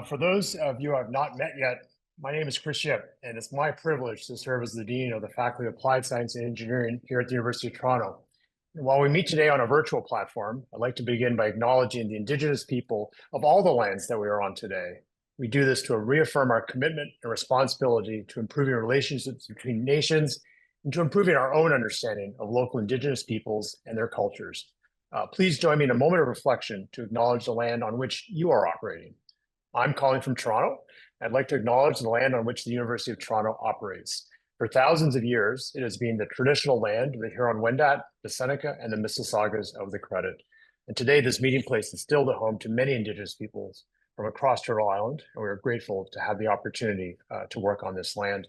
For those of you I've not met yet, my name is Chris Ship, and it's my privilege to serve as the Dean of the Faculty of Applied Science and Engineering here at the University of Toronto. And while we meet today on a virtual platform, I'd like to begin by acknowledging the Indigenous people of all the lands that we are on today. We do this to reaffirm our commitment and responsibility to improving relationships between nations and to improving our own understanding of local Indigenous peoples and their cultures. Please join me in a moment of reflection to acknowledge the land on which you are operating. I'm calling from Toronto. I'd like to acknowledge the land on which the University of Toronto operates. For thousands of years, it has been the traditional land of the Huron-Wendat, the Seneca, and the Mississaugas of the Credit. And today, this meeting place is still the home to many Indigenous peoples from across Turtle Island, and we are grateful to have the opportunity to work on this land.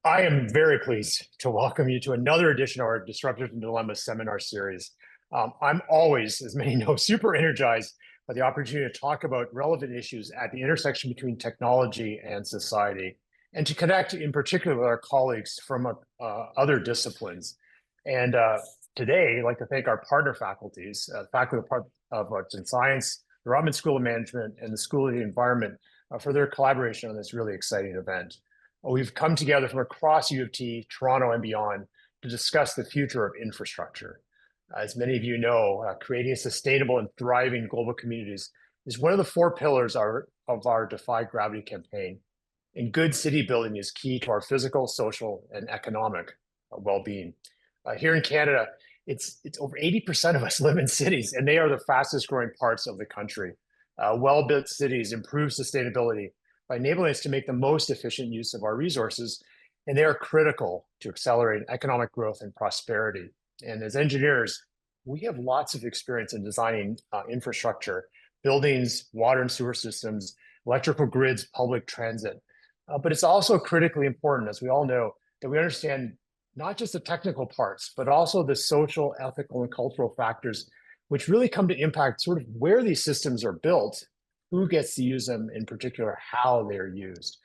I am very pleased to welcome you to another edition of our Disruptors Dilemmas seminar series. I'm always, as many know, super energized by the opportunity to talk about relevant issues at the intersection between technology and society, and to connect in particular with our colleagues from other disciplines. And today, I'd like to thank our partner faculties, Faculty of Arts and Science, the Rotman School of Management, and the School of the Environment for their collaboration on this really exciting event. We've come together from across U of T, Toronto, and beyond to discuss the future of infrastructure. As many of you know, creating sustainable and thriving global communities is one of the four pillars of our Defy Gravity campaign. And good city building is key to our physical, social, and economic well-being. Here in Canada, it's over 80% of us live in cities, and they are the fastest growing parts of the country. Well-built cities improve sustainability by enabling us to make the most efficient use of our resources, and they are critical to accelerate economic growth and prosperity. And as engineers, we have lots of experience in designing infrastructure, buildings, water and sewer systems, electrical grids, public transit. But it's also critically important, as we all know, that we understand not just the technical parts, but also the social, ethical, and cultural factors, which really come to impact sort of where these systems are built, who gets to use them, in particular, how they're used.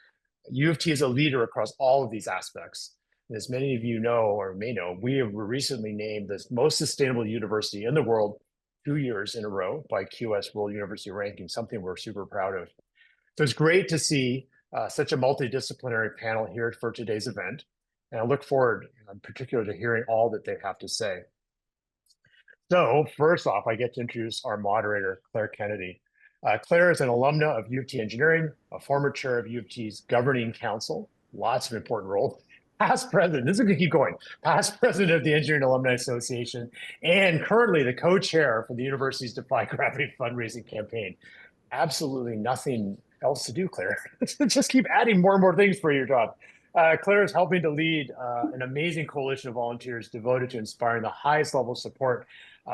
U of T is a leader across all of these aspects. As many of you know or may know, we were recently named the most sustainable university in the world 2 years in a row by QS World University Ranking, something we're super proud of. So it's great to see such a multidisciplinary panel here for today's event. And I look forward in particular to hearing all that they have to say. So first off, I get to introduce our moderator, Claire Kennedy. Claire is an alumna of U of T Engineering, a former chair of U of T's Governing Council, lots of important roles. Past president, this is going to keep going, past president of the Engineering Alumni Association, and currently the co-chair for the university's Defy Gravity fundraising campaign. Absolutely nothing else to do, Claire. Just keep adding more and more things for your job. Claire is helping to lead an amazing coalition of volunteers devoted to inspiring the highest level of support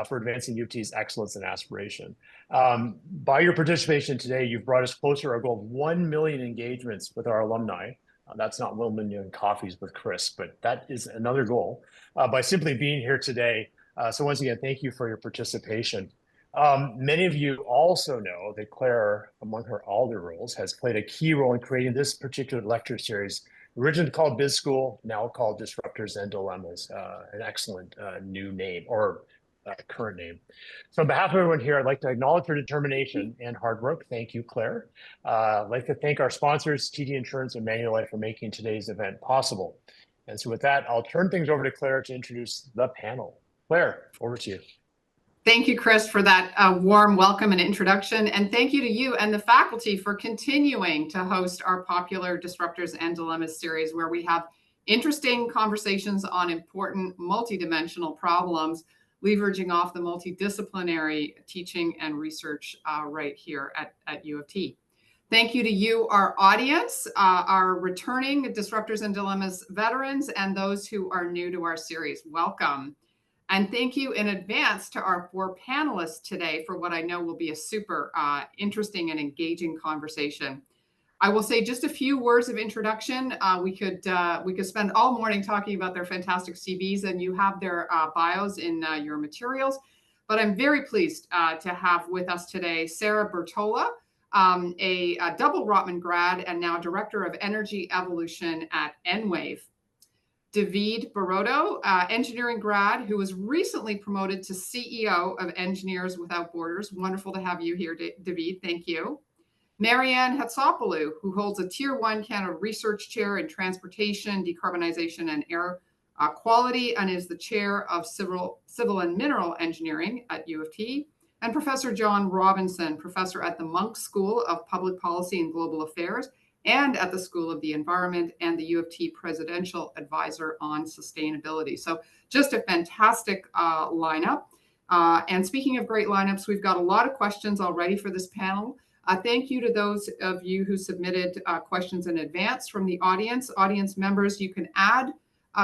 for advancing U of T's excellence and aspiration. By your participation today, you've brought us closer to our goal of 1 million engagements with our alumni. That's not 1 million coffees with Chris, but that is another goal by simply being here today. So once again, thank you for your participation. Many of you also know that Claire, among her other roles, has played a key role in creating this particular lecture series, originally called Biz School, now called Disruptors and Dilemmas, an excellent new name, or current name. So on behalf of everyone here, I'd like to acknowledge your determination and hard work. Thank you, Claire. I'd like to thank our sponsors, TD Insurance and Manulife, for making today's event possible. And so with that, I'll turn things over to Claire to introduce the panel. Claire, over to you. Thank you, Chris, for that warm welcome and introduction. And thank you to you and the faculty for continuing to host our popular Disruptors and Dilemmas series, where we have interesting conversations on important multidimensional problems, leveraging off the multidisciplinary teaching and research right here at U of T. Thank you to you, our audience, our returning Disruptors and Dilemmas veterans, and those who are new to our series. Welcome. And thank you in advance to our 4 panelists today for what I know will be a super interesting and engaging conversation. I will say just a few words of introduction. We could spend all morning talking about their fantastic CVs, and you have their bios in your materials. But I'm very pleased to have with us today Sarah Bertola, a double Rotman grad and now Director of Energy Evolution at Enwave. David Baroto, engineering grad, who was recently promoted to CEO of Engineers Without Borders. Wonderful to have you here, David. Thank you. Marianne Hatsopoulou, who holds a Tier 1 Canada Research Chair in Transportation, Decarbonization, and Air Quality, and is the Chair of Civil and Mineral Engineering at U of T. And Professor John Robinson, Professor at the Munk School of Public Policy and Global Affairs, and at the School of the Environment, and the U of T Presidential Advisor on Sustainability. So just a fantastic lineup. And speaking of great lineups, we've got a lot of questions already for this panel. Thank you to those of you who submitted questions in advance from the audience. Audience members, you can add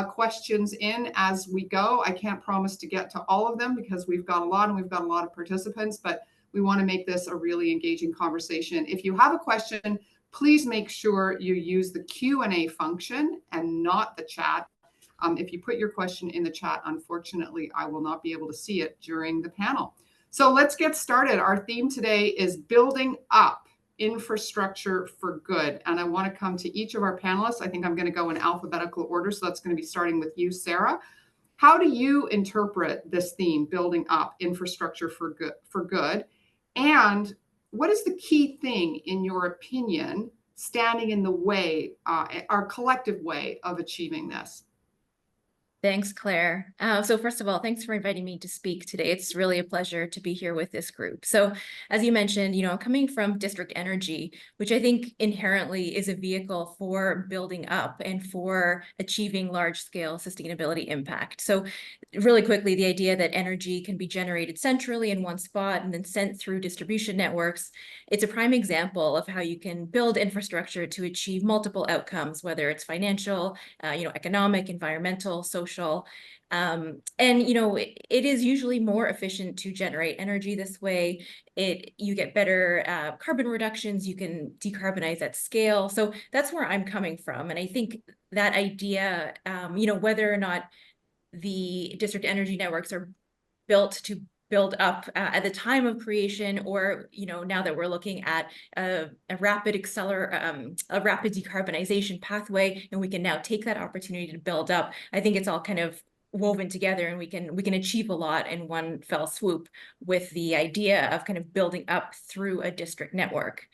questions in as we go. I can't promise to get to all of them because we've got a lot and we've got a lot of participants, but we want to make this a really engaging conversation. If you have a question, please make sure you use the Q&A function and not the chat. If you put your question in the chat, unfortunately, I will not be able to see it during the panel. So let's get started. Our theme today is building up infrastructure for good. And I want to come to each of our panelists. I think I'm going to go in alphabetical order. So that's going to be starting with you, Sarah. How do you interpret this theme, building up infrastructure for good? And what is the key thing, in your opinion, standing in the way, our collective way of achieving this? Thanks, Claire. So first of all, thanks for inviting me to speak today. It's really a pleasure to be here with this group. So as you mentioned, coming from district energy, which I think inherently is a vehicle for building up and for achieving large scale sustainability impact. So really quickly, the idea that energy can be generated centrally in one spot and then sent through distribution networks, it's a prime example of how you can build infrastructure to achieve multiple outcomes, whether it's financial, economic, environmental, social. And it is usually more efficient to generate energy this way. You get better carbon reductions. You can decarbonize at scale. So that's where I'm coming from. And I think that idea, whether or not the district energy networks are built to build up at the time of creation, or now that we're looking at a rapid decarbonization pathway, and we can now take that opportunity to build up. I think it's all kind of woven together, and we can achieve a lot in one fell swoop with the idea of kind of building up through a district network.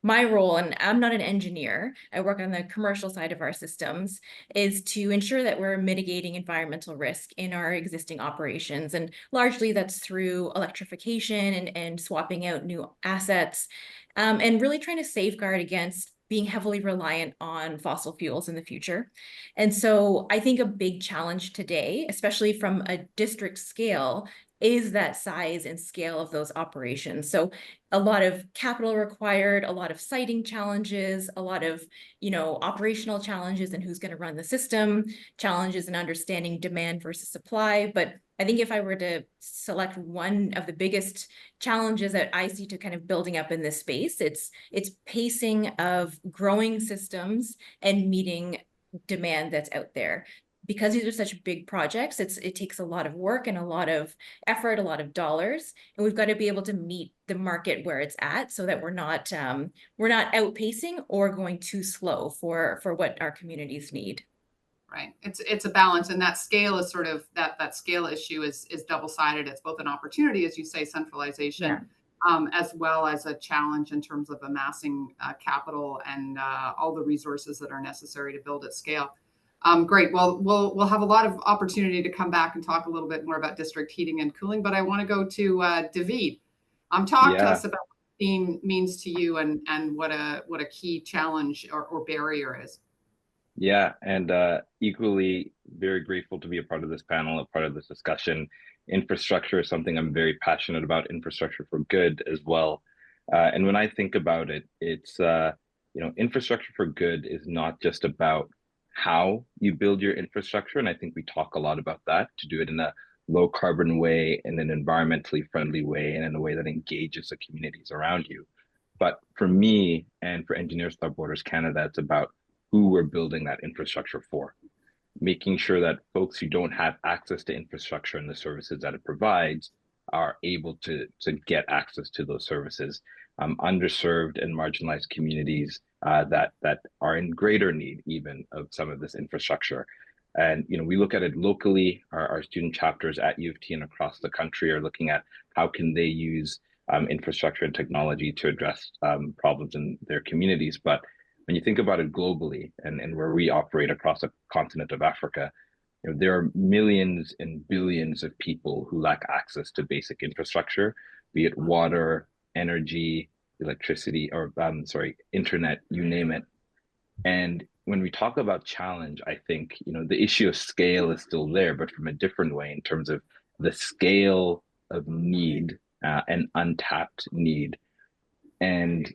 My role, and I'm not an engineer, I work on the commercial side of our systems, is to ensure that we're mitigating environmental risk in our existing operations. And largely that's through electrification and swapping out new assets, and really trying to safeguard against being heavily reliant on fossil fuels in the future. And so I think a big challenge today, especially from a district scale, is that size and scale of those operations. So a lot of capital required, a lot of siting challenges, a lot of, operational challenges and who's going to run the system, challenges in understanding demand versus supply. But I think if I were to select one of the biggest challenges that I see to kind of building up in this space, it's pacing of growing systems and meeting demand that's out there. Because these are such big projects, it takes a lot of work and a lot of effort, a lot of dollars, and we've got to be able to meet the market where it's at, so that we're not outpacing or going too slow for what our communities need. Right. It's a balance, and that scale is sort of that scale issue is double-sided. It's both an opportunity, as you say, centralization, as well as a challenge in terms of amassing capital and all the resources that are necessary to build at scale. Great. Well, we'll have a lot of opportunity to come back and talk a little bit more about district heating and cooling, but I want to go to David. Talk to us about what the theme means to you and what a key challenge or barrier is. Yeah, and equally very grateful to be a part of this panel, a part of this discussion. Infrastructure is something I'm very passionate about, infrastructure for good as well. And when I think about it, it's, infrastructure for good is not just about how you build your infrastructure. And I think we talk a lot about that, to do it in a low carbon way, in an environmentally friendly way, and in a way that engages the communities around you. But for me and for Engineers Without Borders Canada, it's about who we're building that infrastructure for, making sure that folks who don't have access to infrastructure and the services that it provides are able to get access to those services. Underserved and marginalized communities that are in greater need even of some of this infrastructure. And we look at it locally. Our student chapters at U of T and across the country are looking at how can they use infrastructure and technology to address problems in their communities. But when you think about it globally and where we operate across the continent of Africa, there are millions and billions of people who lack access to basic infrastructure, be it water, energy, electricity, or internet, you name it. And when we talk about challenge, I think, the issue of scale is still there, but from a different way in terms of the scale of need and untapped need. And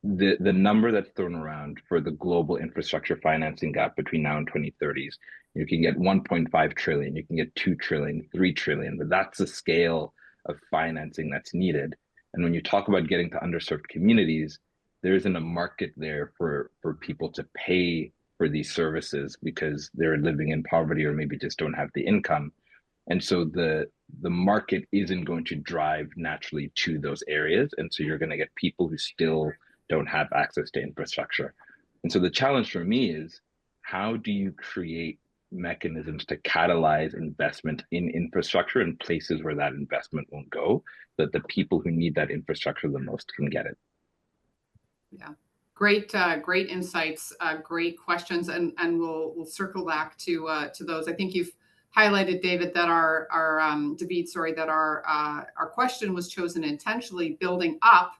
the number that's thrown around for the global infrastructure financing gap between now and 2030s, you can get 1.5 trillion, you can get 2 trillion, 3 trillion, but that's the scale of financing that's needed. And when you talk about getting to underserved communities, there isn't a market there for people to pay for these services because they're living in poverty or maybe just don't have the income. And so the market isn't going to drive naturally to those areas. And so you're going to get people who still don't have access to infrastructure. And so the challenge for me is, how do you create mechanisms to catalyze investment in infrastructure in places where that investment won't go, so that the people who need that infrastructure the most can get it? Yeah, great insights, great questions, and we'll circle back to those. I think you've highlighted, David, that David, that our question was chosen intentionally. Building up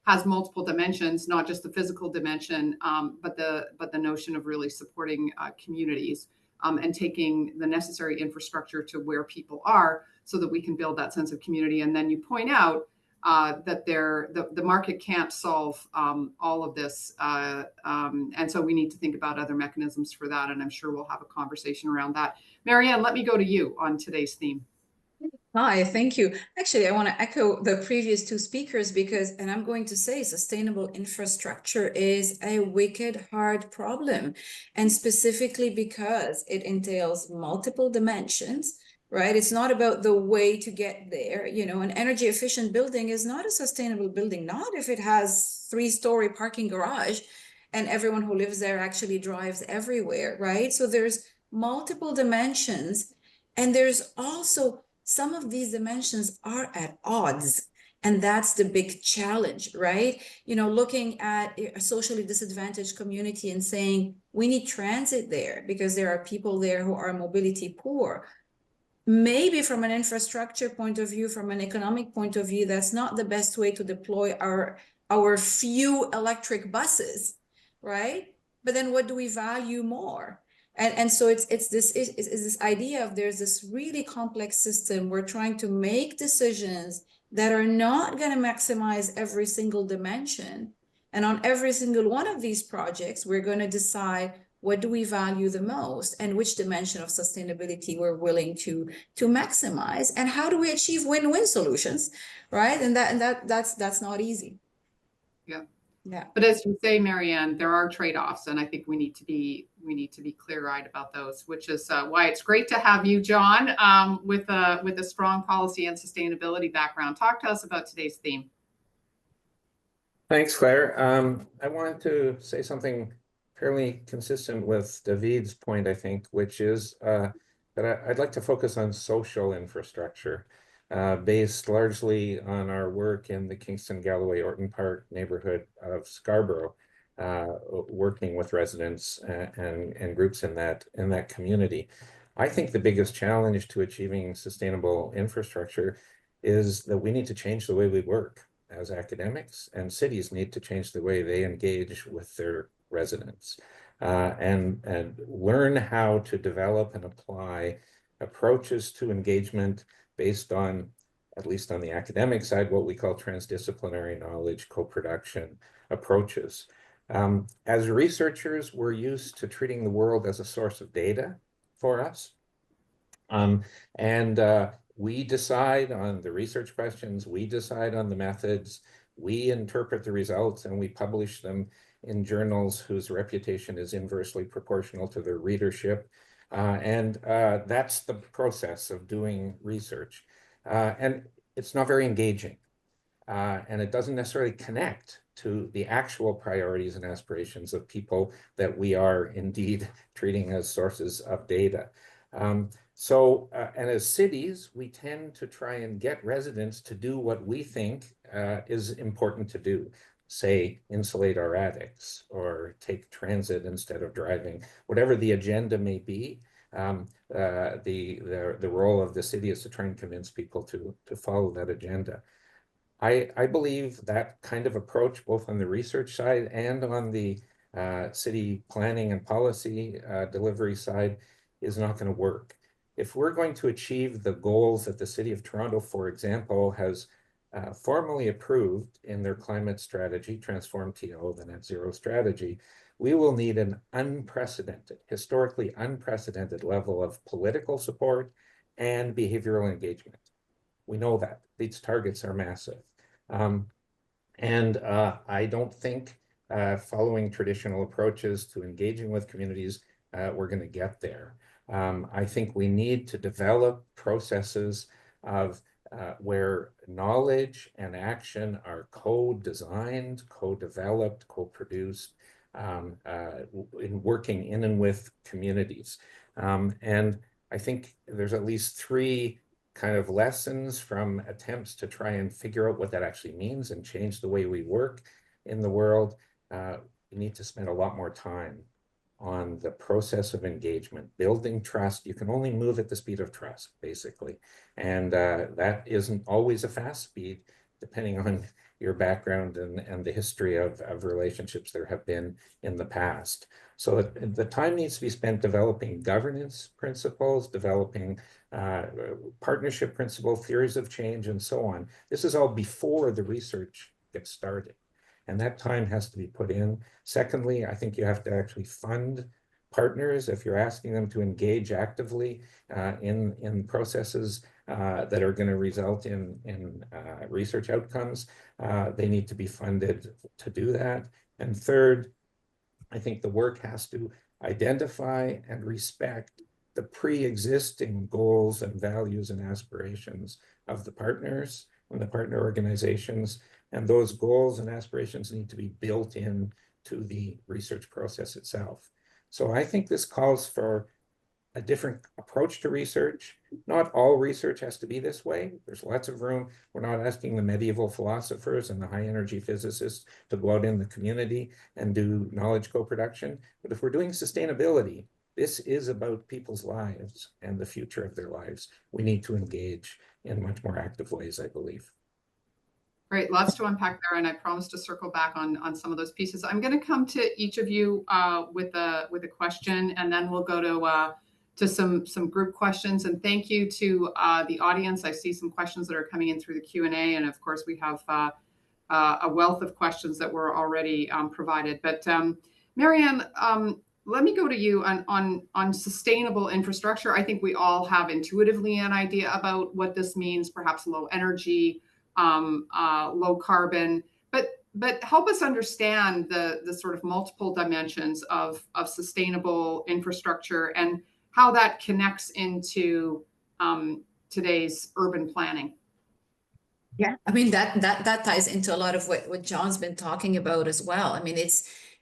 has multiple dimensions, not just the physical dimension, but the notion of really supporting communities and taking the necessary infrastructure to where people are, so that we can build that sense of community. And then you point out that the market can't solve all of this, and so we need to think about other mechanisms for that. And I'm sure we'll have a conversation around that. Marianne, let me go to you on today's theme. Hi, thank you. Actually, I want to echo the previous two speakers and I'm going to say sustainable infrastructure is a wicked hard problem, and specifically because it entails multiple dimensions, right? It's not about the way to get there. An energy efficient building is not a sustainable building, not if it has 3-story parking garage and everyone who lives there actually drives everywhere, right? So there's multiple dimensions, and there's also some of these dimensions are at odds, and that's the big challenge, right? Looking at a socially disadvantaged community and saying, we need transit there because there are people there who are mobility poor. Maybe from an infrastructure point of view, from an economic point of view, that's not the best way to deploy our few electric buses, right? But then what do we value more? And so it's this idea of there's this really complex system. We're trying to make decisions that are not going to maximize every single dimension. And on every single one of these projects, we're going to decide what do we value the most and which dimension of sustainability we're willing to maximize, and how do we achieve win-win solutions, right? And that's not easy. Yeah. Yeah. But as you say, Marianne, there are trade-offs, and I think we need to be clear-eyed about those, which is why it's great to have you, John, with a strong policy and sustainability background. Talk to us about today's theme. Thanks, Claire. I wanted to say something fairly consistent with David's point, I think, which is that I'd like to focus on social infrastructure, based largely on our work in the Kingston, Galloway, Orton Park neighborhood of Scarborough, working with residents and groups in that community. I think the biggest challenge to achieving sustainable infrastructure is that we need to change the way we work as academics, and cities need to change the way they engage with their residents, and learn how to develop and apply approaches to engagement based on, at least on the academic side, what we call transdisciplinary knowledge co-production approaches. As researchers, we're used to treating the world as a source of data for us. We decide on the research questions, we decide on the methods, we interpret the results, and we publish them in journals whose reputation is inversely proportional to their readership. That's the process of doing research. And it's not very engaging. And it doesn't necessarily connect to the actual priorities and aspirations of people that we are indeed treating as sources of data. So, and as cities, we tend to try and get residents to do what we think is important to do. Say, insulate our attics or take transit instead of driving, whatever the agenda may be. The role of the city is to try and convince people to follow that agenda. I believe that kind of approach, both on the research side and on the city planning and policy delivery side, is not going to work. If we're going to achieve the goals that the City of Toronto, for example, has formally approved in their climate strategy, Transform TO, the net zero strategy, we will need an unprecedented, historically unprecedented level of political support and behavioral engagement. We know that these targets are massive. I don't think following traditional approaches to engaging with communities, we're going to get there. I think we need to develop processes of where knowledge and action are co-designed, co-developed, co-produced, in working in and with communities. And I think there's at least 3 kind of lessons from attempts to try and figure out what that actually means and change the way we work in the world. We need to spend a lot more time on the process of engagement, building trust. You can only move at the speed of trust, basically. And that isn't always a fast speed, depending on your background and the history of relationships there have been in the past. So the time needs to be spent developing governance principles, developing partnership principle, theories of change, and so on. This is all before the research gets started. And that time has to be put in. Secondly, I think you have to actually fund partners if you're asking them to engage actively in processes that are going to result in research outcomes. They need to be funded to do that. And third, I think the work has to identify and respect the pre-existing goals and values and aspirations of the partners and the partner organizations. And those goals and aspirations need to be built in to the research process itself. So I think this calls for a different approach to research. Not all research has to be this way. There's lots of room. We're not asking the medieval philosophers and the high energy physicists to go out in the community and do knowledge co-production. But if we're doing sustainability, this is about people's lives and the future of their lives. We need to engage in much more active ways, I believe. Great, lots to unpack there, and I promise to circle back on some of those pieces. I'm going to come to each of you with a question, and then we'll go to some group questions. And thank you to the audience. I see some questions that are coming in through the Q&A, and of course we have a wealth of questions that were already provided. But Marianne, let me go to you on sustainable infrastructure. I think we all have intuitively an idea about what this means, perhaps low energy, low carbon, but help us understand the sort of multiple dimensions of sustainable infrastructure and how that connects into today's urban planning. Yeah, I mean, that ties into a lot of what John's been talking about as well. I mean,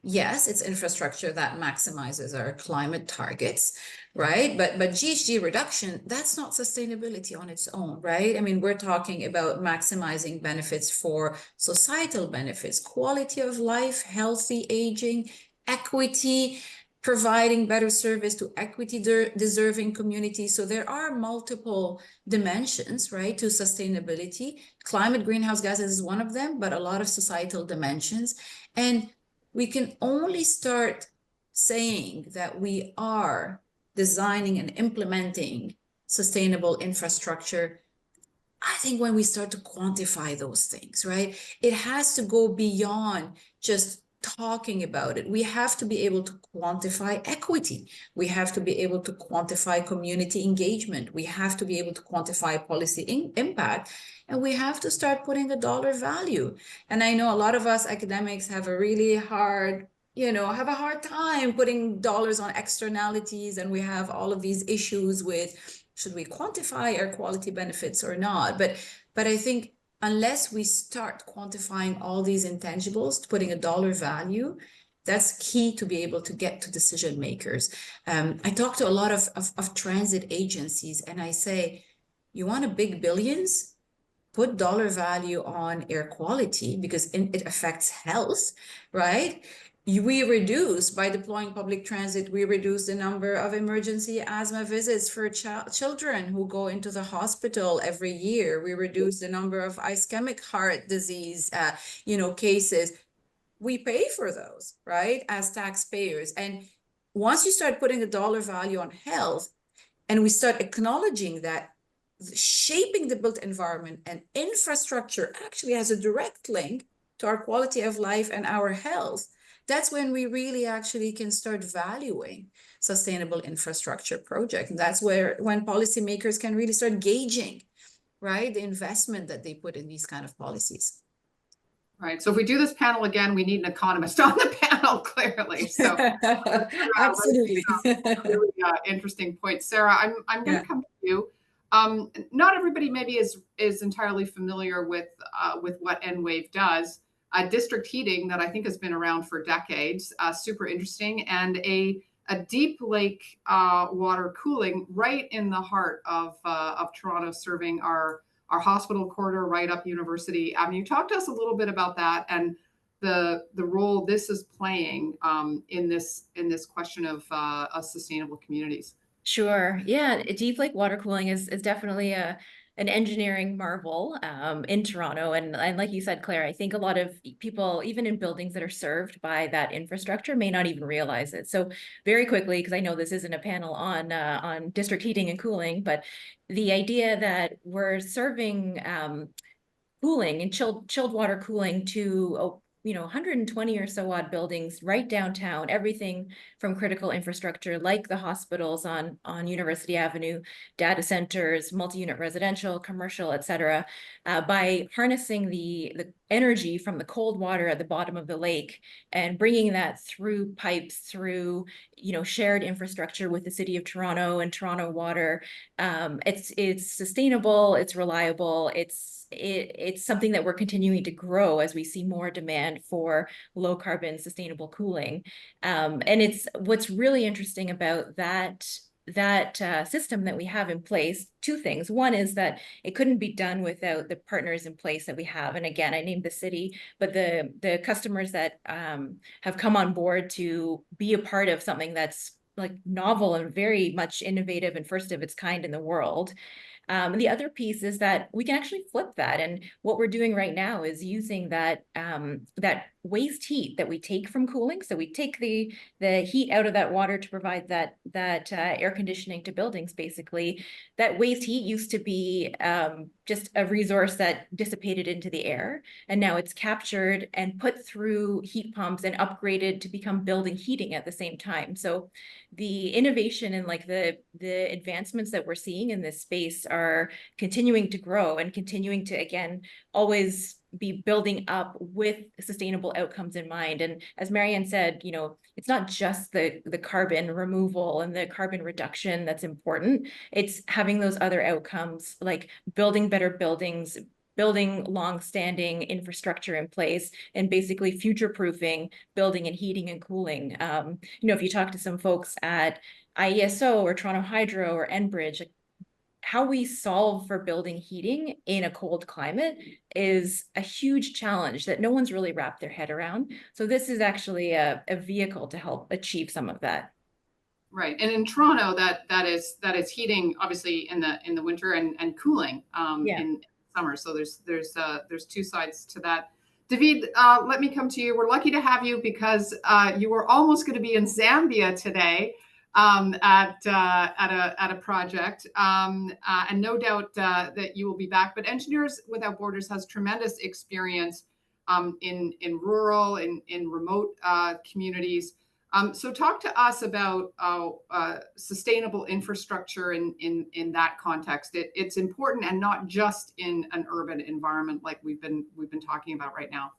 yes, it's infrastructure that maximizes our climate targets, right? But GHG reduction, that's not sustainability on its own, right? I mean, we're talking about maximizing benefits for societal benefits, quality of life, healthy aging, equity, providing better service to equity deserving communities. So there are multiple dimensions, right, to sustainability. Climate greenhouse gases is one of them, but a lot of societal dimensions. And we can only start saying that we are designing and implementing sustainable infrastructure, I think, when we start to quantify those things, right? It has to go beyond just talking about it. We have to be able to quantify equity. We have to be able to quantify community engagement. We have to be able to quantify policy impact. And we have to start putting a dollar value. And I know a lot of us academics have a really hard, have a hard time putting dollars on externalities. And we have all of these issues with, should we quantify our quality benefits or not? But I think unless we start quantifying all these intangibles, putting a dollar value, That's key to be able to get to decision makers. I talk to a lot of transit agencies and I say, you want a big billions? Put dollar value on air quality because it affects health, right? We reduce, by deploying public transit, we reduce the number of emergency asthma visits for children who go into the hospital every year. We reduce the number of ischemic heart disease, cases. We pay for those, right, as taxpayers. And once you start putting a dollar value on health, and we start acknowledging that shaping the built environment and infrastructure actually has a direct link to our quality of life and our health, that's when we really actually can start valuing sustainable infrastructure projects. And that's when policymakers can really start gauging, right, the investment that they put in these kind of policies. Right. So if we do this panel again, we need an economist on the panel, clearly. So absolutely. Really interesting point. Sarah, I'm going to come to you. Not everybody maybe is entirely familiar with what Enwave does. District heating that I think has been around for decades, super interesting, and a deep lake water cooling right in the heart of Toronto, serving our hospital corridor right up University Avenue. Talk to us a little bit about that and the role this is playing in this question of sustainable communities. Sure. Yeah, deep lake water cooling is definitely an engineering marvel in Toronto. And like you said, Claire, I think a lot of people, even in buildings that are served by that infrastructure, may not even realize it. So very quickly, because I know this isn't a panel on district heating and cooling, but the idea that we're serving cooling and chilled water cooling to 120 or so odd buildings right downtown, everything from critical infrastructure like the hospitals on University Avenue, data centers, multi-unit residential, commercial, et cetera, by harnessing the energy from the cold water at the bottom of the lake and bringing that through pipes, through shared infrastructure with the City of Toronto and Toronto Water. It's sustainable, it's reliable, it's something that we're continuing to grow as we see more demand for low carbon sustainable cooling. And it's what's really interesting about that system that we have in place, two things. One is that it couldn't be done without the partners in place that we have. And again, I named the city, but the customers that have come on board to be a part of something that's like novel and very much innovative and first of its kind in the world. The other piece is that we can actually flip that. And what we're doing right now is using that waste heat that we take from cooling. So we take the heat out of that water to provide that air conditioning to buildings, basically. That waste heat used to be just a resource that dissipated into the air. And now it's captured and put through heat pumps and upgraded to become building heating at the same time. So the innovation and like the advancements that we're seeing in this space are continuing to grow and continuing to, again, always be building up with sustainable outcomes in mind. And as Marianne said, it's not just the carbon removal and the carbon reduction that's important. It's having those other outcomes like building better buildings, building long-standing infrastructure in place, and basically future-proofing building and heating and cooling. If you talk to some folks at IESO or Toronto Hydro or Enbridge, how we solve for building heating in a cold climate is a huge challenge that no one's really wrapped their head around. So this is actually a vehicle to help achieve some of that. Right, and in Toronto, that is heating obviously in the winter and cooling in summer. So there's two sides to that. David, let me come to you. We're lucky to have you because you were almost going to be in Zambia today at a project, and no doubt that you will be back. But Engineers Without Borders has tremendous experience in rural, in remote communities. So talk to us about sustainable infrastructure in that context. It's important, and not just in an urban environment like we've been talking about right now.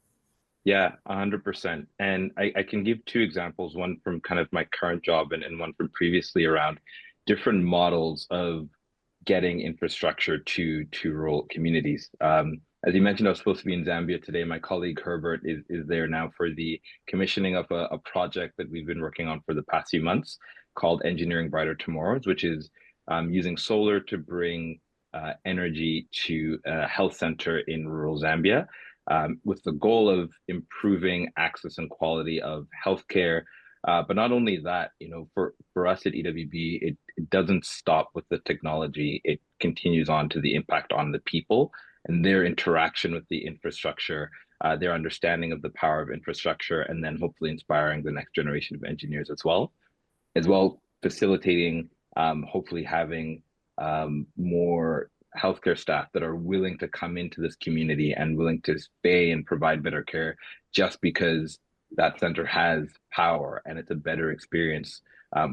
Yeah, 100%. And I can give two examples, one from kind of my current job and one from previously, around different models of getting infrastructure to rural communities. As you mentioned, I was supposed to be in Zambia today. My colleague Herbert is there now for the commissioning of a project that we've been working on for the past few months called Engineering Brighter Tomorrows, which is using solar to bring energy to a health center in rural Zambia, with the goal of improving access and quality of healthcare. But not only that, for us at EWB, it doesn't stop with the technology. It continues on to the impact on the people and their interaction with the infrastructure, their understanding of the power of infrastructure, and then hopefully inspiring the next generation of engineers as well facilitating, hopefully having more healthcare staff that are willing to come into this community and willing to stay and provide better care just because that center has power and it's a better experience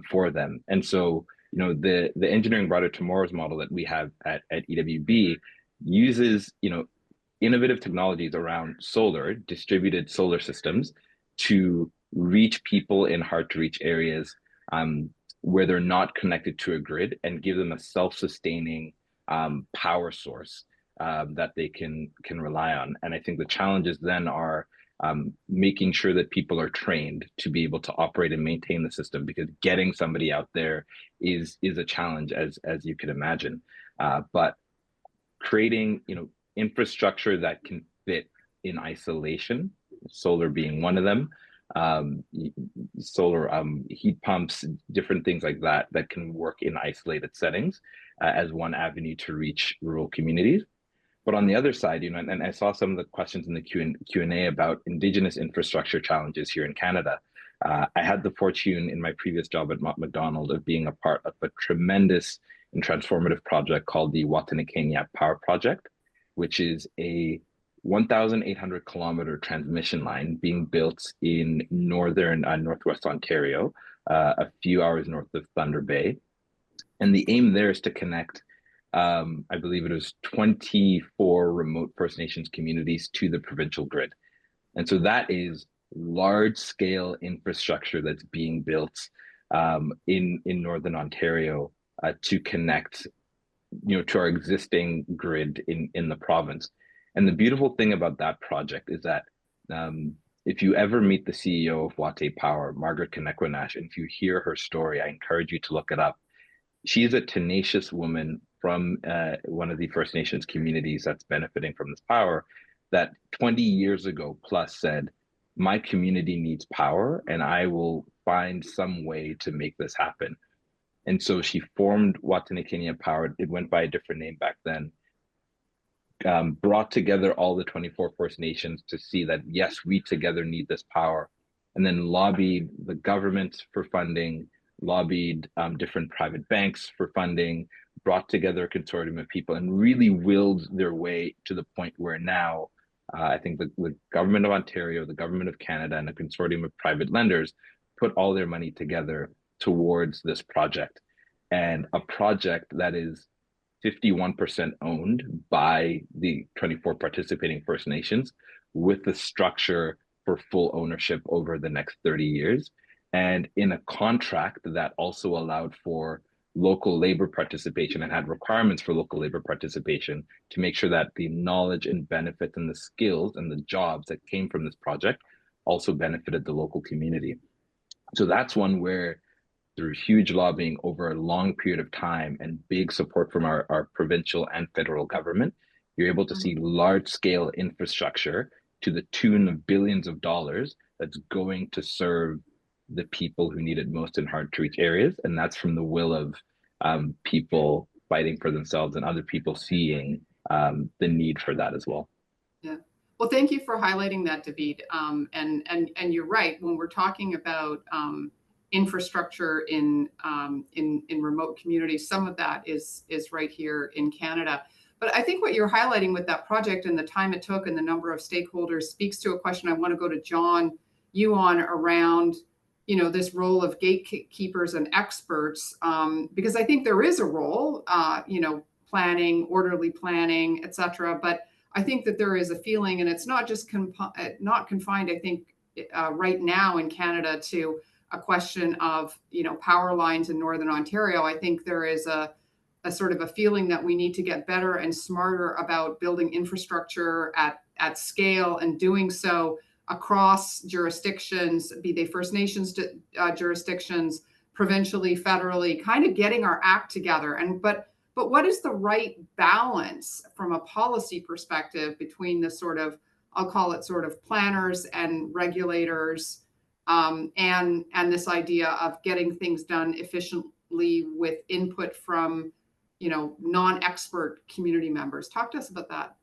for them. And so, the Engineering Brighter Tomorrows model that we have at EWB uses, innovative technologies around solar, distributed solar systems to reach people in hard to reach areas where they're not connected to a grid and give them a self-sustaining power source that they can rely on. And I think the challenges then are making sure that people are trained to be able to operate and maintain the system, because getting somebody out there is a challenge, as you can imagine. But creating, infrastructure that can fit in isolation, solar being one of them, solar heat pumps, different things like that can work in isolated settings as one avenue to reach rural communities. But on the other side, and I saw some of the questions in the Q&A about Indigenous infrastructure challenges here in Canada. I had the fortune in my previous job at McDonald of being a part of a tremendous and transformative project called the Wataynikaneyap Power Project, which is a 1,800 kilometer transmission line being built in northwest Ontario, a few hours north of Thunder Bay. And the aim there is to connect, I believe it was 24 remote First Nations communities to the provincial grid. And so that is large scale infrastructure that's being built in Northern Ontario to connect, to our existing grid in the province. And the beautiful thing about that project is that if you ever meet the CEO of Watay Power, Margaret Kanekwenash, and if you hear her story, I encourage you to look it up. She's a tenacious woman from one of the First Nations communities that's benefiting from this power, that 20 years ago plus said, my community needs power and I will find some way to make this happen. And so she formed Wataynikaneyap Power. It went by a different name back then. Brought together all the 24 First Nations to see that, yes, we together need this power, and then lobbied the government for funding, lobbied different private banks for funding, brought together a consortium of people, and really willed their way to the point where now I think the government of Ontario, the government of Canada, and a consortium of private lenders put all their money together towards this project, and a project that is 51% owned by the 24 participating First Nations, with the structure for full ownership over the next 30 years. And in a contract that also allowed for local labor participation and had requirements for local labor participation to make sure that the knowledge and benefits and the skills and the jobs that came from this project also benefited the local community. So that's one where, through huge lobbying over a long period of time and big support from our provincial and federal government, you're able to see large scale infrastructure to the tune of billions of dollars that's going to serve the people who need it most in hard to reach areas. And that's from the will of people fighting for themselves and other people seeing the need for that as well. Yeah. Well, thank you for highlighting that, David. And you're right, when we're talking about infrastructure in remote communities, some of that is right here in Canada. But I think what you're highlighting with that project and the time it took and the number of stakeholders speaks to a question I want to go to John, you on, around, this role of gatekeepers and experts, because I think there is a role, planning, orderly planning, et cetera. But I think that there is a feeling, and it's not just not confined, I think, right now in Canada to a question of, power lines in Northern Ontario. I think there is a a sort of a feeling that we need to get better and smarter about building infrastructure at scale, and doing so across jurisdictions, be they First Nations jurisdictions, provincially, federally, kind of getting our act together. But what is the right balance from a policy perspective between the sort of, I'll call it sort of planners and regulators, and this idea of getting things done efficiently with input from, you know, non-expert community members? Talk to us about that.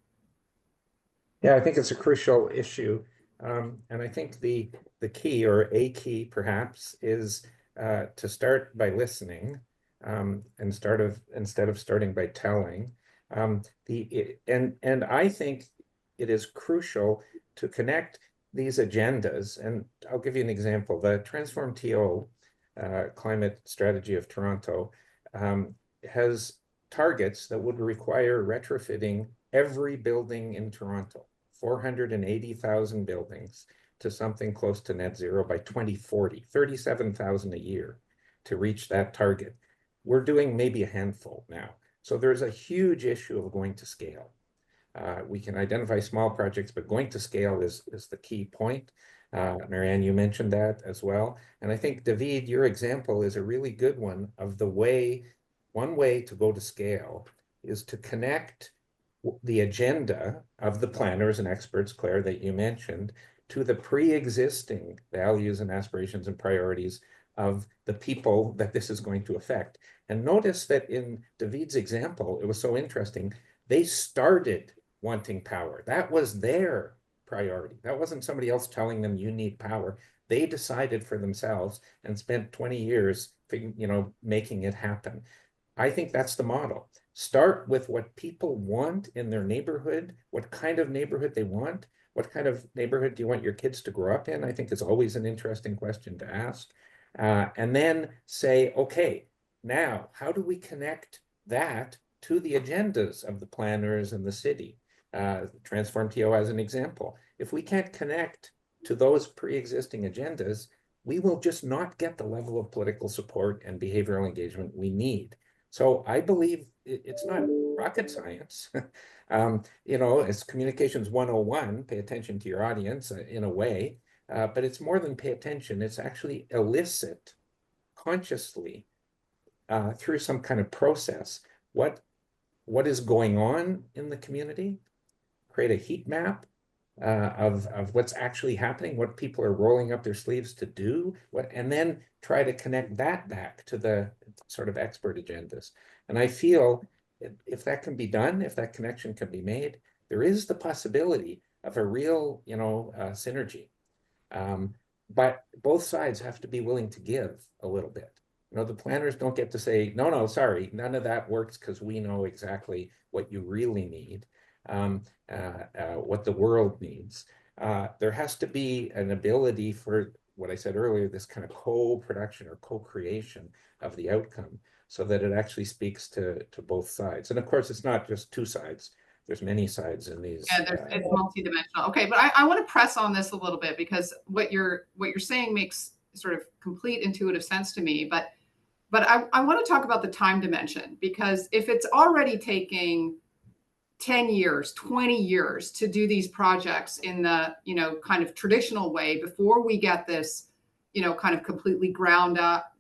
Yeah, I think it's a crucial issue. And I think the key, or a key perhaps, is to start by listening, instead of starting by telling. And I think it is crucial to connect these agendas. And I'll give you an example. The Transform TO climate strategy of Toronto has targets that would require retrofitting every building in Toronto, 480,000 buildings, to something close to net zero by 2040, 37,000 a year to reach that target. We're doing maybe a handful now. So there's a huge issue of going to scale. We can identify small projects, but going to scale is the key point. Marianne, you mentioned that as well. And I think, David, your example is a really good one of one way to go to scale is to connect the agenda of the planners and experts, Claire, that you mentioned, to the pre-existing values and aspirations and priorities of the people that this is going to affect. And notice that in David's example, it was so interesting. They started wanting power. That was their priority. That wasn't somebody else telling them you need power. They decided for themselves and spent 20 years, making it happen. I think that's the model. Start with what people want in their neighborhood, what kind of neighborhood they want. What kind of neighborhood do you want your kids to grow up in? I think is always an interesting question to ask. And then say, okay, now how do we connect that to the agendas of the planners and the city? Transform TO as an example. If we can't connect to those pre-existing agendas, we will just not get the level of political support and behavioral engagement we need. So I believe it's not rocket science. It's communications 101, pay attention to your audience in a way, but it's more than pay attention. It's actually elicit consciously through some kind of process what is going on in the community, create a heat map of what's actually happening, what people are rolling up their sleeves to do, and then try to connect that back to the sort of expert agendas. And I feel if that can be done, if that connection can be made, there is the possibility of a real, synergy. But both sides have to be willing to give a little bit. The planners don't get to say, no, sorry, none of that works because we know exactly what you really need. What the world needs. There has to be an ability for what I said earlier, this kind of co-production or co-creation of the outcome so that it actually speaks to both sides. And of course, it's not just two sides. There's many sides in these. Yeah, it's multidimensional. Okay, but I want to press on this a little bit because what you're saying makes sort of complete intuitive sense to me. But I want to talk about the time dimension, because if it's already taking 10 years, 20 years to do these projects in the, kind of traditional way before we get this, kind of completely ground up,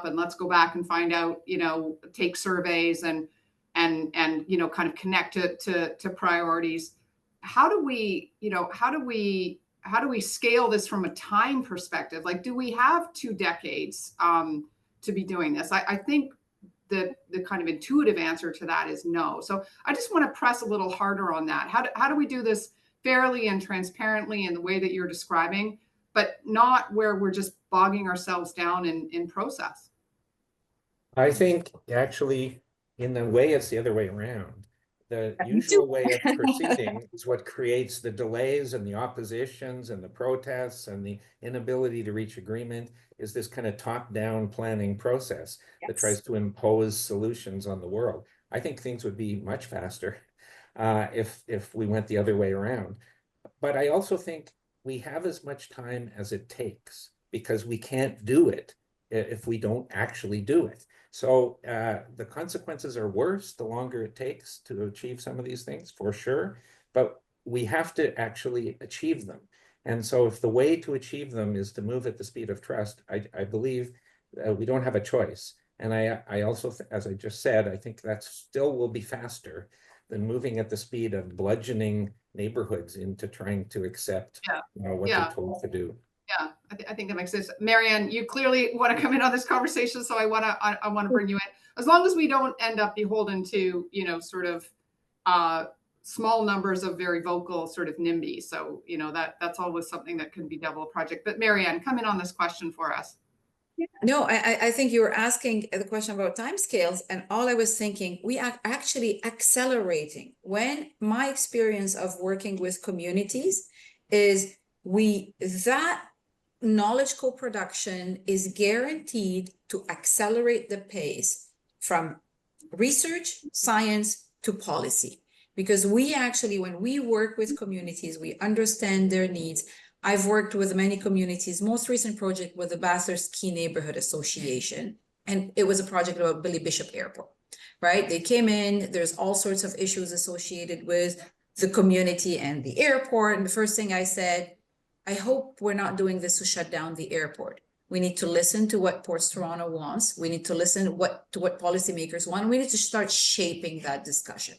and let's go back and find out, take surveys and kind of connect it to priorities. How do we scale this from a time perspective? Like, do we have 2 decades to be doing this? I think the kind of intuitive answer to that is no. So I just want to press a little harder on that. How do we do this fairly and transparently in the way that you're describing, but not where we're just bogging ourselves down in process? I think actually, in a way, it's the other way around. The usual way of proceeding is what creates the delays and the oppositions and the protests and the inability to reach agreement, is this kind of top-down planning process that tries to impose solutions on the world. I think things would be much faster if we went the other way around. But I also think we have as much time as it takes, because we can't do it if we don't actually do it. So the consequences are worse the longer it takes to achieve some of these things, for sure, but we have to actually achieve them. And so if the way to achieve them is to move at the speed of trust, I believe we don't have a choice. And I also, as I just said, I think that still will be faster than moving at the speed of bludgeoning neighborhoods into trying to accept what they're told to do. Yeah, I think that makes sense. Marianne, you clearly want to come in on this conversation, so I want to bring you in. As long as we don't end up beholden to, sort of small numbers of very vocal sort of NIMBY. So, that's always something that can be double a project. But Marianne, come in on this question for us. No, I think you were asking the question about timescales, and all I was thinking, we are actually accelerating. When my experience of working with communities is that knowledge co-production is guaranteed to accelerate the pace from research, science to policy. Because we actually, when we work with communities, we understand their needs. I've worked with many communities. Most recent project was the Bathurst Key Neighborhood Association. And it was a project about Billy Bishop Airport, right? They came in, there's all sorts of issues associated with the community and the airport. And the first thing I said, I hope we're not doing this to shut down the airport. We need to listen to what Ports Toronto wants. We need to listen to what policymakers want. We need to start shaping that discussion,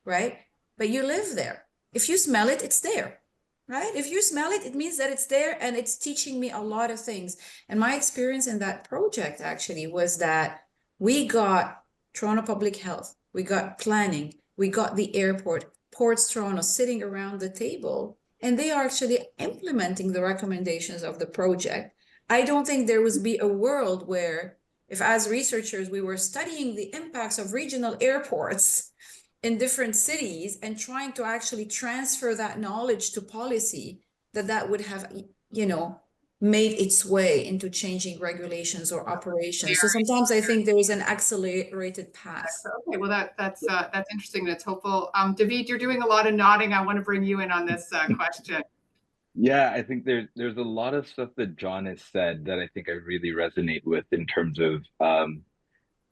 right? But you live there. If you smell it, it's there, right? If you smell it, it means that it's there, and it's teaching me a lot of things. And my experience in that project actually was that we got Toronto Public Health, we got planning, we got the airport, Ports Toronto sitting around the table, and they are actually implementing the recommendations of the project. I don't think there would be a world where, if as researchers, we were studying the impacts of regional airports in different cities and trying to actually transfer that knowledge to policy, that would have, made its way into changing regulations or operations. So sometimes I think there is an accelerated path. Okay, well that's interesting. That's hopeful. David, you're doing a lot of nodding. I want to bring you in on this question. Yeah, I think there's a lot of stuff that John has said that I think I really resonate with in terms of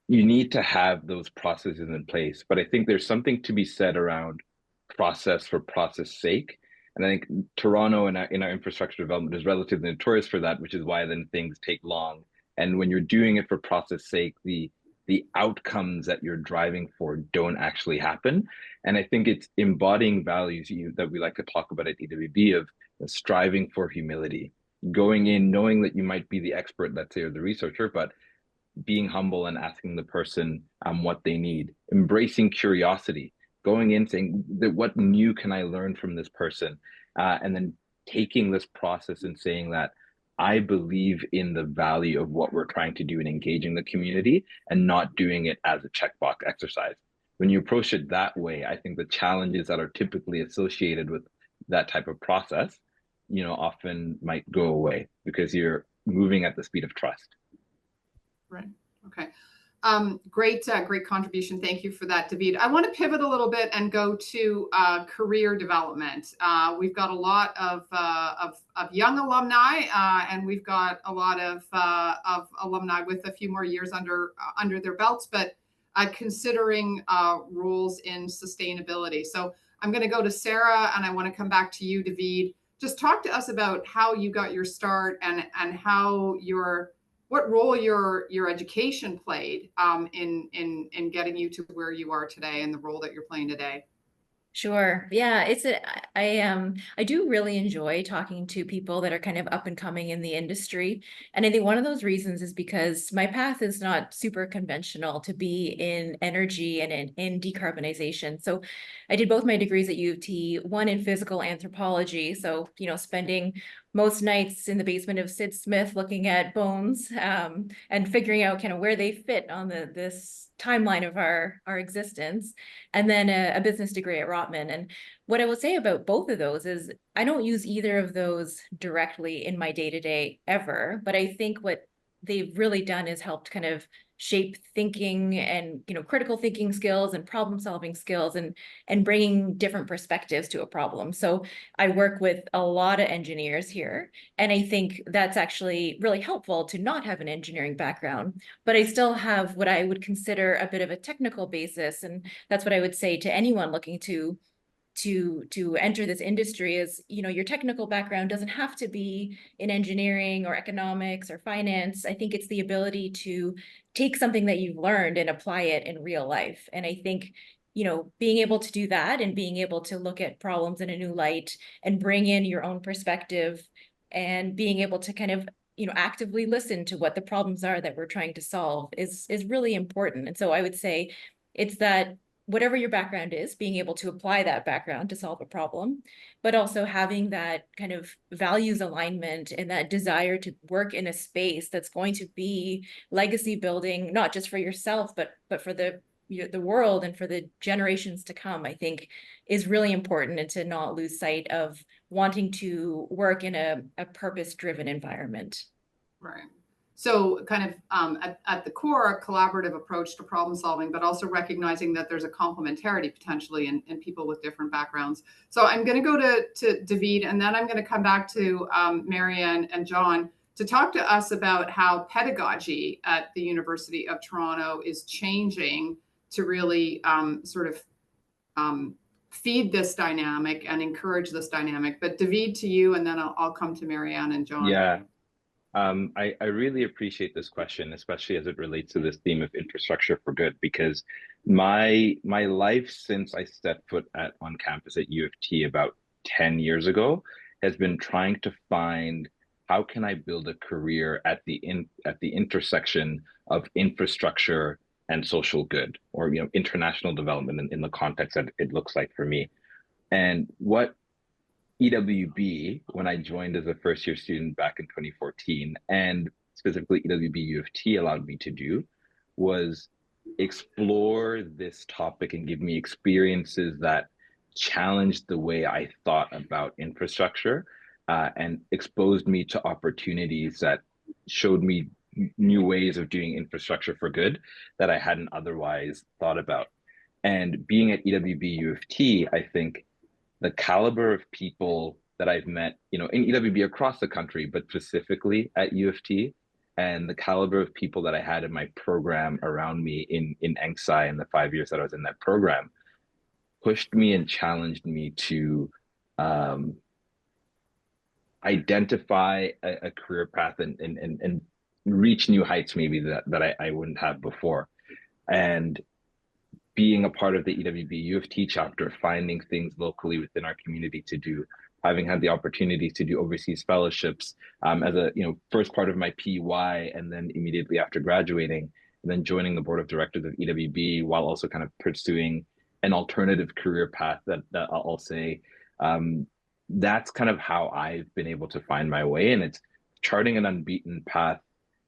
you need to have those processes in place. But I think there's something to be said around process for process sake. And I think Toronto in our infrastructure development is relatively notorious for that, which is why then things take long. And when you're doing it for process sake, the outcomes that you're driving for don't actually happen. And I think it's embodying values that we like to talk about at EWB of striving for humility, going in, knowing that you might be the expert, let's say, or the researcher, but being humble and asking the person what they need, embracing curiosity, going in saying that what new can I learn from this person, and then taking this process and saying that I believe in the value of what we're trying to do in engaging the community and not doing it as a checkbox exercise. When you approach it that way, I think the challenges that are typically associated with that type of process, often might go away because you're moving at the speed of trust. Right. Okay. Great contribution. Thank you for that, David. I want to pivot a little bit and go to career development. We've got a lot of young alumni, and we've got a lot of alumni with a few more years under their belts, but considering roles in sustainability. So I'm going to go to Sarah, and I want to come back to you, David. Just talk to us about how you got your start and how what role your education played in getting you to where you are today and the role that you're playing today. Sure. Yeah, I do really enjoy talking to people that are kind of up and coming in the industry. And I think one of those reasons is because my path is not super conventional to be in energy and in decarbonization. So I did both my degrees at U of T, one in physical anthropology. So, spending most nights in the basement of Sid Smith looking at bones and figuring out kind of where they fit on this timeline of our existence, and then a business degree at Rotman. And what I will say about both of those is I don't use either of those directly in my day-to-day ever, but I think what they've really done is helped kind of shape thinking and, critical thinking skills and problem solving skills and bringing different perspectives to a problem. So I work with a lot of engineers here, and I think that's actually really helpful to not have an engineering background, but I still have what I would consider a bit of a technical basis. And that's what I would say to anyone looking to enter this industry is, your technical background doesn't have to be in engineering or economics or finance. I think it's the ability to take something that you've learned and apply it in real life. And I think, being able to do that and being able to look at problems in a new light and bring in your own perspective and being able to kind of, actively listen to what the problems are that we're trying to solve is really important. And so I would say it's that whatever your background is, being able to apply that background to solve a problem, but also having that kind of values alignment and that desire to work in a space that's going to be legacy building, not just for yourself, but for the world and for the generations to come, I think is really important, and to not lose sight of wanting to work in a purpose-driven environment. Right. So kind of at the core, a collaborative approach to problem solving, but also recognizing that there's a complementarity potentially in people with different backgrounds. So I'm going to go to David, and then I'm going to come back to Marianne and John to talk to us about how pedagogy at the University of Toronto is changing to really sort of feed this dynamic and encourage this dynamic. But David, to you, and then I'll come to Marianne and John. Yeah. I really appreciate this question, especially as it relates to this theme of infrastructure for good, because my life since I stepped foot on campus at U of T about 10 years ago has been trying to find how can I build a career at the intersection of infrastructure and social good, or international development in the context that it looks like for me. And what EWB, when I joined as a first-year student back in 2014, and specifically EWB U of T allowed me to do, was explore this topic and give me experiences that challenged the way I thought about infrastructure, and exposed me to opportunities that showed me new ways of doing infrastructure for good that I hadn't otherwise thought about. And being at EWB U of T, I think the caliber of people that I've met, in EWB across the country, but specifically at U of T, and the caliber of people that I had in my program around me in ENGSI in the 5 years that I was in that program, pushed me and challenged me to identify a career path and reach new heights maybe that I wouldn't have before. And being a part of the EWB U of T chapter, finding things locally within our community to do, having had the opportunity to do overseas fellowships as a first part of my PY, and then immediately after graduating, and then joining the board of directors of EWB while also kind of pursuing an alternative career path that I'll say, that's kind of how I've been able to find my way. And it's charting an unbeaten path,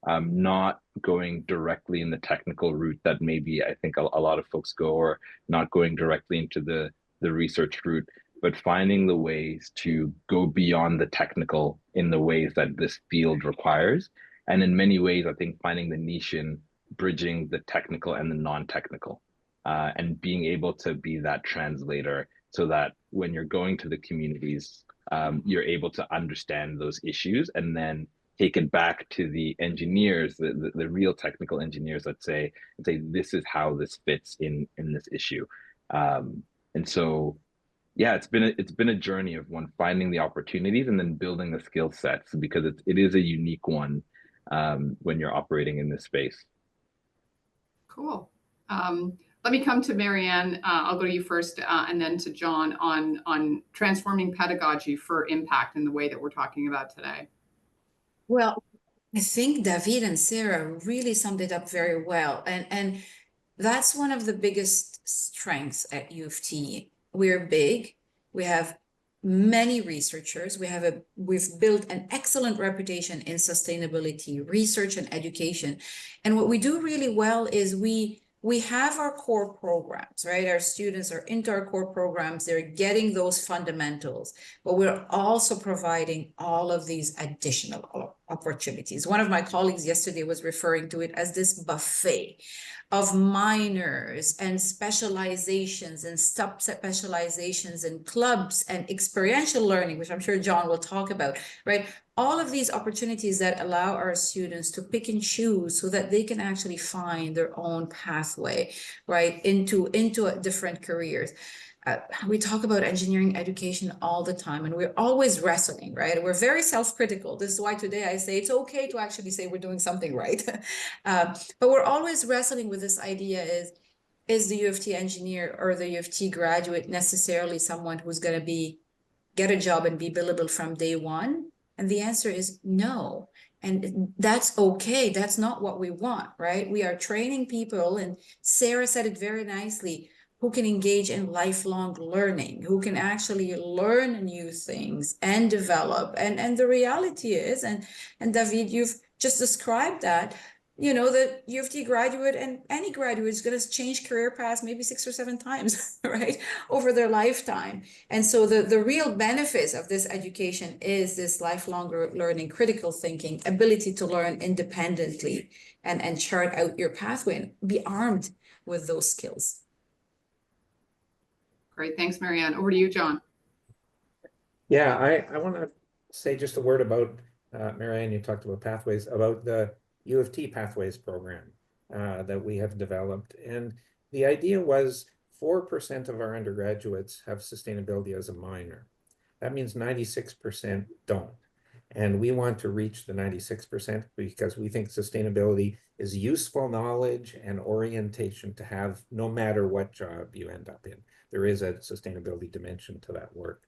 not going directly in the technical route that maybe I think a lot of folks go, or not going directly into the research route, but finding the ways to go beyond the technical in the ways that this field requires. And in many ways, I think finding the niche in bridging the technical and the non-technical, and being able to be that translator so that when you're going to the communities, you're able to understand those issues and then take it back to the engineers, the real technical engineers that say this is how this fits in this issue. And so, yeah, it's been a journey of one finding the opportunities and then building the skill sets, because it is a unique one when you're operating in this space. Cool. Let me come to Marianne. I'll go to you first, and then to John on transforming pedagogy for impact in the way that we're talking about today. Well, I think David and Sarah really summed it up very well. And that's one of the biggest strengths at U of T. We're big. We have many researchers. We've built an excellent reputation in sustainability, research, and education. And what we do really well is we we have our core programs, right? Our students are into our core programs. They're getting those fundamentals, but we're also providing all of these additional opportunities. One of my colleagues yesterday was referring to it as this buffet of minors and specializations and sub-specializations and clubs and experiential learning, which I'm sure John will talk about, right? All of these opportunities that allow our students to pick and choose so that they can actually find their own pathway, right, into different careers. We talk about engineering education all the time, and we're always wrestling, right? We're very self-critical. This is why today I say it's okay to actually say we're doing something right. But we're always wrestling with this idea is the U of T engineer or the U of T graduate necessarily someone who's going to get a job and be billable from day one? And the answer is no. And that's okay. That's not what we want, right? We are training people, and Sarah said it very nicely, who can engage in lifelong learning, who can actually learn new things and develop. And the reality is, and David, you've just described that, you know, the U of T graduate and any graduate is going to change career paths maybe 6 or 7 times, right, over their lifetime. And so the real benefits of this education is this lifelong learning, critical thinking, ability to learn independently and chart out your pathway and be armed with those skills. Great. Thanks, Marianne. Over to you, John. Yeah, I want to say just a word about, Marianne, you talked about pathways, about the U of T Pathways program that we have developed. And the idea was 4% of our undergraduates have sustainability as a minor. That means 96% don't. And we want to reach the 96% because we think sustainability is useful knowledge and orientation to have no matter what job you end up in. There is a sustainability dimension to that work.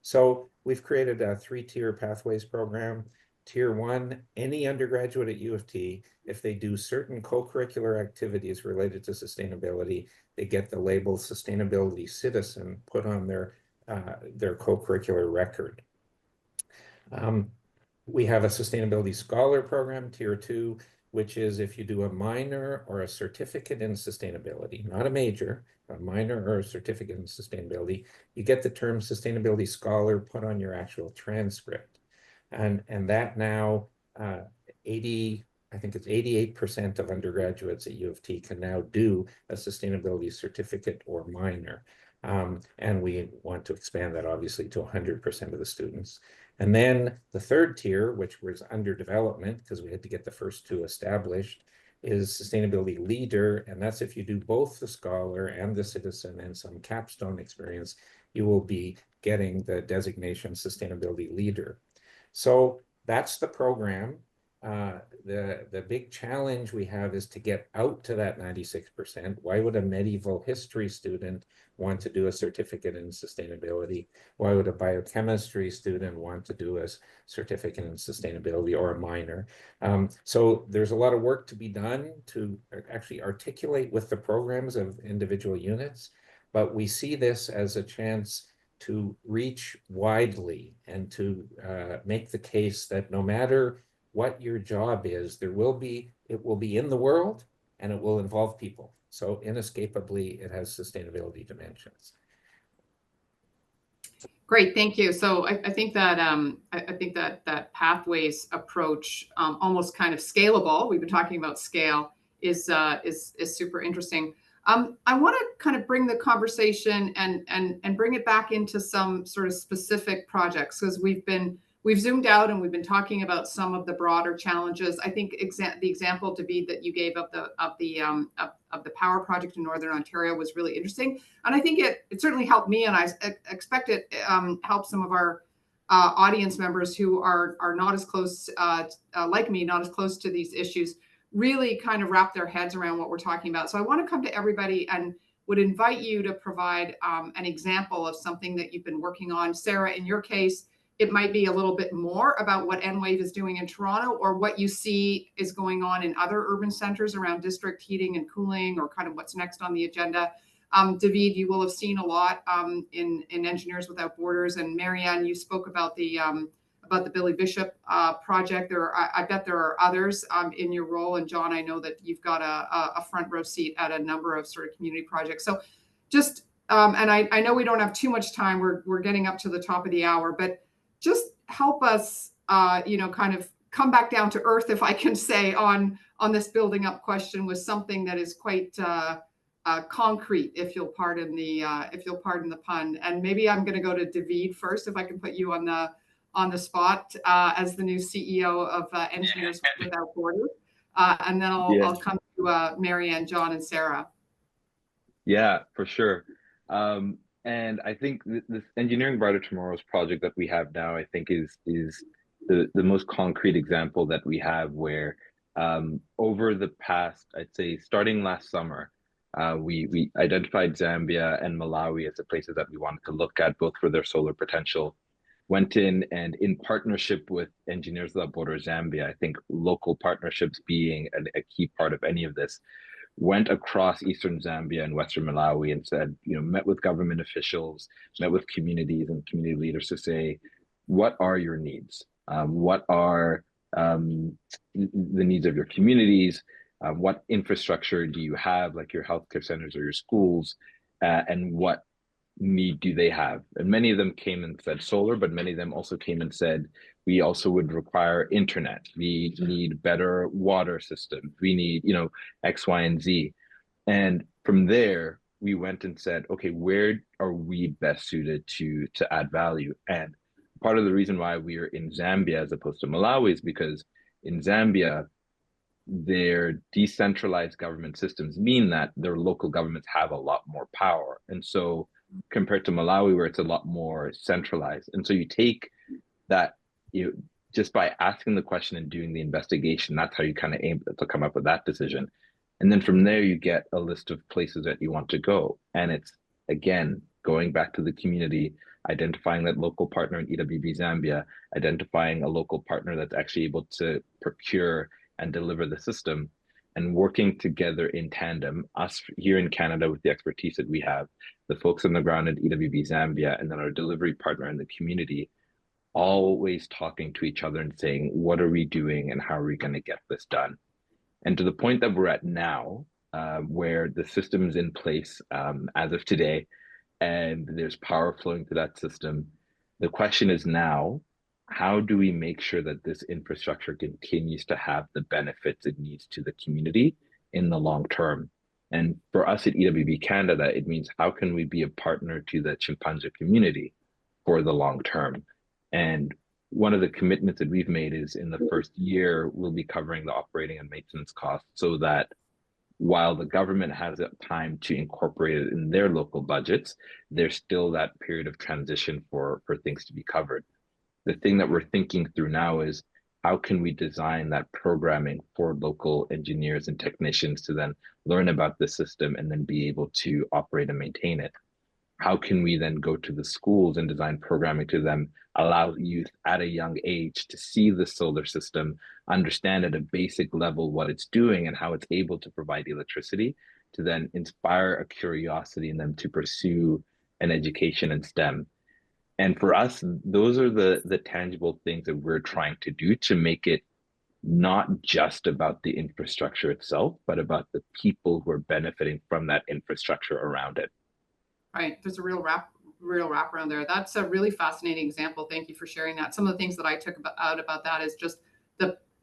So we've created a 3-tier pathways program. Tier 1, any undergraduate at U of T, if they do certain co-curricular activities related to sustainability, they get the label Sustainability Citizen put on their co-curricular record. We have a Sustainability Scholar program, Tier 2, which is if you do a minor or a certificate in sustainability, not a major, a minor or a certificate in sustainability, you get the term Sustainability Scholar put on your actual transcript. And that now, I think it's 88% of undergraduates at U of T can now do a sustainability certificate or minor. And we want to expand that obviously to 100% of the students. And then the 3rd tier, which was under development because we had to get the first 2 established, is Sustainability Leader. And that's if you do both the Scholar and the Citizen and some capstone experience, you will be getting the designation Sustainability Leader. So that's the program. The big challenge we have is to get out to that 96%. Why would a medieval history student want to do a certificate in sustainability? Why would a biochemistry student want to do a certificate in sustainability or a minor? So there's a lot of work to be done to actually articulate with the programs of individual units, but we see this as a chance to reach widely and to make the case that no matter what your job is, it will be in the world and it will involve people. So inescapably, it has sustainability dimensions. Great, thank you. So I think that that pathways approach, almost kind of scalable. We've been talking about scale is super interesting. I want to kind of bring the conversation and bring it back into some sort of specific projects, because we've zoomed out and we've been talking about some of the broader challenges. I think the example, David, that you gave of the power project in Northern Ontario was really interesting, and I think it certainly helped me, and I expect it helped some of our audience members who are not as close like me, not as close to these issues, really kind of wrap their heads around what we're talking about. So I want to come to everybody and would invite you to provide an example of something that you've been working on. Sarah, in your case, it might be a little bit more about what Enwave is doing in Toronto, or what you see is going on in other urban centers around district heating and cooling, or kind of what's next on the agenda. David, you will have seen a lot in Engineers Without Borders, and Marianne, you spoke about the about the Billy Bishop project. I bet there are others in your role. And John, I know that you've got a front row seat at a number of sort of community projects. So just, and I know we don't have too much time. We're getting up to the top of the hour, but just help us, kind of come back down to earth, if I can say, on this building up question with something that is quite concrete, if you'll pardon the pun. And maybe I'm going to go to David first, if I can put you on the spot as the new CEO of Engineers Without Borders, and then I'll come to Marianne, John, and Sarah. Yeah, for sure. And I think this Engineering Brighter Tomorrows project that we have now, I think is the most concrete example that we have, where over the past, I'd say starting last summer, we identified Zambia and Malawi as the places that we wanted to look at, both for their solar potential. Went in and in partnership with Engineers Without Borders Zambia, I think local partnerships being a key part of any of this, went across Eastern Zambia and Western Malawi and said, met with government officials, met with communities and community leaders to say, what are your needs? What are the needs of your communities? What infrastructure do you have, like your healthcare centers or your schools? And what need do they have? And many of them came and said solar, but many of them also came and said, we also would require internet. We need better water systems. We need, X, Y, and Z. And from there, we went and said, okay, where are we best suited to add value? And part of the reason why we are in Zambia as opposed to Malawi is because in Zambia, their decentralized government systems mean that their local governments have a lot more power. And so compared to Malawi, where it's a lot more centralized. And so you take that, just by asking the question and doing the investigation, that's how you kind of aim to come up with that decision. And then from there, you get a list of places that you want to go. And it's, again, going back to the community, identifying that local partner in EWB Zambia, identifying a local partner that's actually able to procure and deliver the system, and working together in tandem, us here in Canada with the expertise that we have, the folks on the ground at EWB Zambia, and then our delivery partner in the community, always talking to each other and saying, what are we doing and how are we going to get this done? And to the point that we're at now, where the system is in place as of today, and there's power flowing through that system, the question is now, how do we make sure that this infrastructure continues to have the benefits it needs to the community in the long term? And for us at EWB Canada, it means how can we be a partner to the chimpanzee community for the long term? And one of the commitments that we've made is in the first year, we'll be covering the operating and maintenance costs, so that while the government has time to incorporate it in their local budgets, there's still that period of transition for things to be covered. The thing that we're thinking through now is, how can we design that programming for local engineers and technicians to then learn about the system and then be able to operate and maintain it? How can we then go to the schools and design programming to them, allow youth at a young age to see the solar system, understand at a basic level what it's doing and how it's able to provide electricity, to then inspire a curiosity in them to pursue an education in STEM? And for us, those are the tangible things that we're trying to do to make it not just about the infrastructure itself, but about the people who are benefiting from that infrastructure around it. Right. There's a real wrap around there. That's a really fascinating example. Thank you for sharing that. Some of the things that I took out about that is just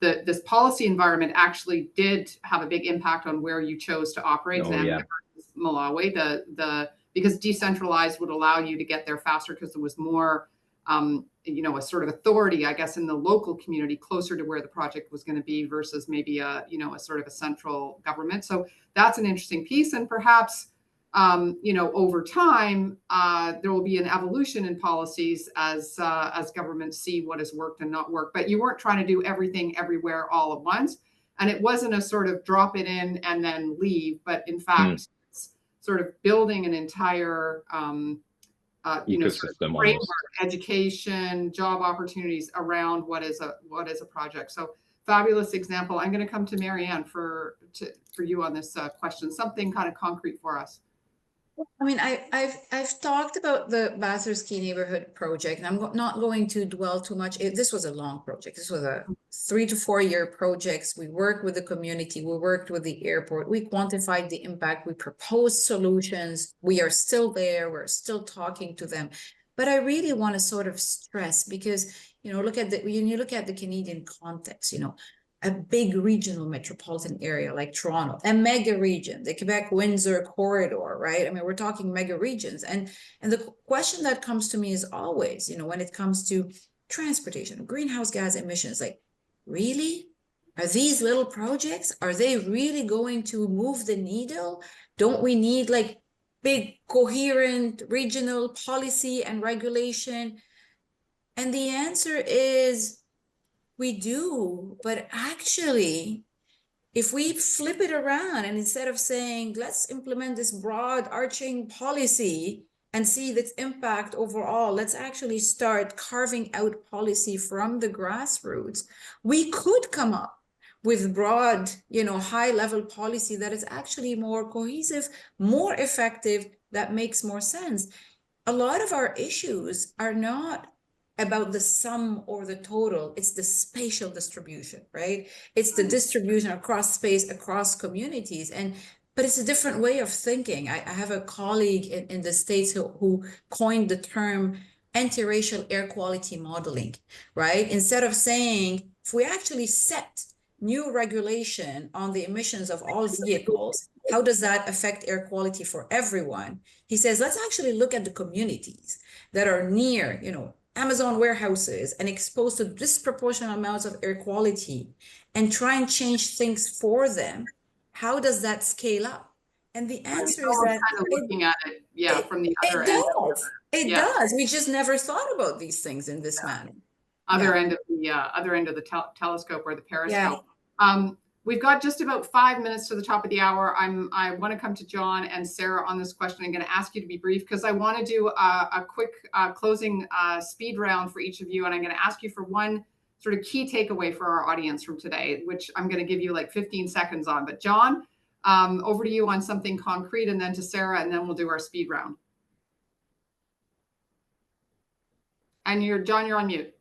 this policy environment actually did have a big impact on where you chose to operate. Zambia versus Malawi, because decentralized would allow you to get there faster because there was more, a sort of authority, I guess, in the local community closer to where the project was going to be versus maybe a sort of a central government. So that's an interesting piece. And perhaps, over time, there will be an evolution in policies as governments see what has worked and not worked. But you weren't trying to do everything everywhere all at once. And it wasn't a sort of drop it in and then leave, but in fact, sort of building an entire, ecosystem, framework, education, job opportunities around what is a project. So fabulous example. I'm going to come to Marianne for you on this question. Something kind of concrete for us. I mean, I've talked about the Bathurst Key Neighborhood Project, and I'm not going to dwell too much. This was a long project. This was a 3 to 4 year projects. We worked with the community. We worked with the airport. We quantified the impact. We proposed solutions. We are still there. We're still talking to them. But I really want to sort of stress because, when you look at the Canadian context, a big regional metropolitan area like Toronto, a mega region, the Quebec-Windsor corridor, right? I mean, we're talking mega regions. And the question that comes to me is always, when it comes to transportation, greenhouse gas emissions, like, really? Are these little projects, are they really going to move the needle? Don't we need like big coherent regional policy and regulation? And the answer is, we do, but actually, if we flip it around and instead of saying, let's implement this broad arching policy and see its impact overall, let's actually start carving out policy from the grassroots, we could come up with broad, high level policy that is actually more cohesive, more effective, that makes more sense. A lot of our issues are not about the sum or the total, it's the spatial distribution, right? It's the distribution across space, across communities. But it's a different way of thinking. I have a colleague in the States who coined the term anti-racial air quality modeling, right? Instead of saying, if we actually set new regulation on the emissions of all vehicles, how does that affect air quality for everyone? He says, let's actually look at the communities that are near, Amazon warehouses and exposed to disproportionate amounts of air quality and try and change things for them. How does that scale up? And the answer is that kind of looking at it, from the other end. It does. We just never thought about these things in this manner. Other end of the telescope or the periscope. We've got just about 5 minutes to the top of the hour. I want to come to John and Sarah on this question. I'm going to ask you to be brief because I want to do a quick closing speed round for each of you. And I'm going to ask you for one sort of key takeaway for our audience from today, which I'm going to give you like 15 seconds on. But John, over to you on something concrete, and then to Sarah, and then we'll do our speed round. And John, you're on mute.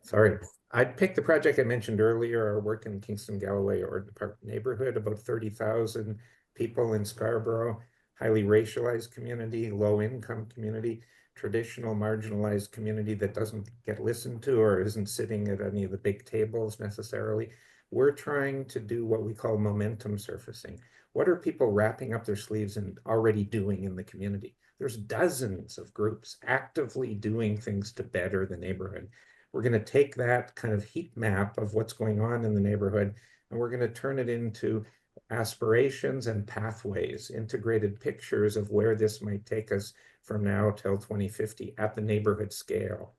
Sorry. I'd pick the project I mentioned earlier, our work in Kingston Galloway Ordnance Park neighborhood, about 30,000 people in Scarborough, highly racialized community, low income community, traditional marginalized community that doesn't get listened to or isn't sitting at any of the big tables necessarily. We're trying to do what we call momentum surfacing. What are people wrapping up their sleeves and already doing in the community? There's dozens of groups actively doing things to better the neighborhood. We're going to take that kind of heat map of what's going on in the neighborhood, and we're going to turn it into aspirations and pathways, integrated pictures of where this might take us from now till 2050 at the neighborhood scale.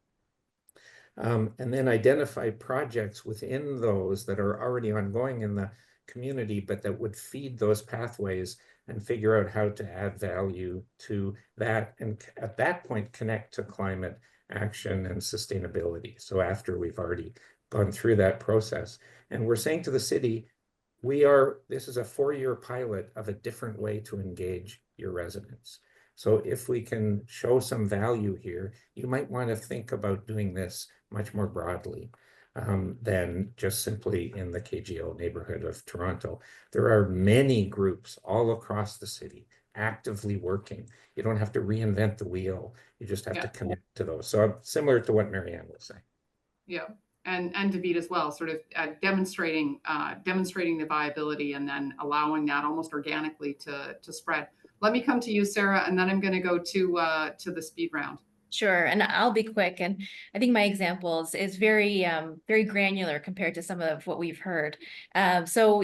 And then identify projects within those that are already ongoing in the community, but that would feed those pathways and figure out how to add value to that. And at that point, connect to climate action and sustainability. So after we've already gone through that process, and we're saying to the city, this is a 4-year pilot of a different way to engage your residents. So if we can show some value here, you might want to think about doing this much more broadly than just simply in the KGO neighborhood of Toronto. There are many groups all across the city actively working. You don't have to reinvent the wheel. You just have to connect to those. So similar to what Marianne was saying. Yeah, and David as well, sort of demonstrating the viability and then allowing that almost organically to spread. Let me come to you, Sarah, and then I'm going to go to the speed round. Sure, and I'll be quick. And I think my examples is very, very granular compared to some of what we've heard. So,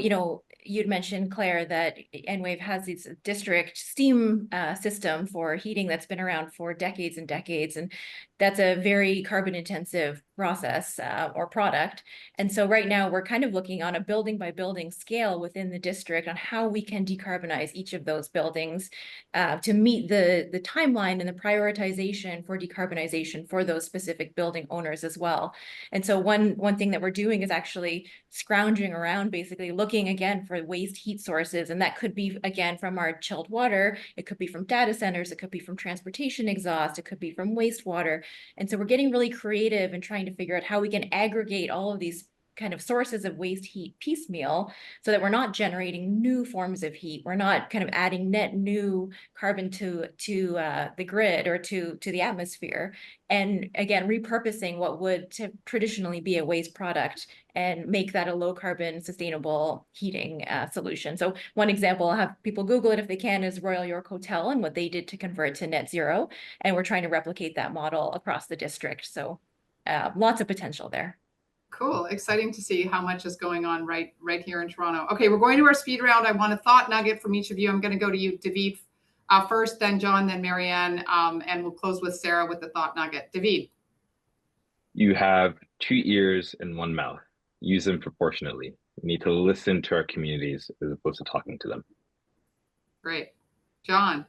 you'd mentioned, Claire, that Enwave has this district steam system for heating that's been around for decades and decades. And that's a very carbon intensive process or product. And so right now we're kind of looking on a building by building scale within the district on how we can decarbonize each of those buildings to meet the timeline and the prioritization for decarbonization for those specific building owners as well. And so one thing that we're doing is actually scrounging around, basically looking again for waste heat sources. And that could be, again, from our chilled water. It could be from data centers. It could be from transportation exhaust. It could be from wastewater. And so we're getting really creative and trying to figure out how we can aggregate all of these kind of sources of waste heat piecemeal so that we're not generating new forms of heat. We're not kind of adding net new carbon to the grid or to the atmosphere. And again, repurposing what would traditionally be a waste product and make that a low carbon sustainable heating solution. So one example, I'll have people Google it if they can, is Royal York Hotel and what they did to convert to net zero. And we're trying to replicate that model across the district. So lots of potential there. Cool. Exciting to see how much is going on right here in Toronto. Okay, we're going to our speed round. I want a thought nugget from each of you. I'm going to go to you, David, first, then John, then Marianne, and we'll close with Sarah with the thought nugget. David. You have 2 ears and 1 mouth. Use them proportionately. We need to listen to our communities as opposed to talking to them. Great. John.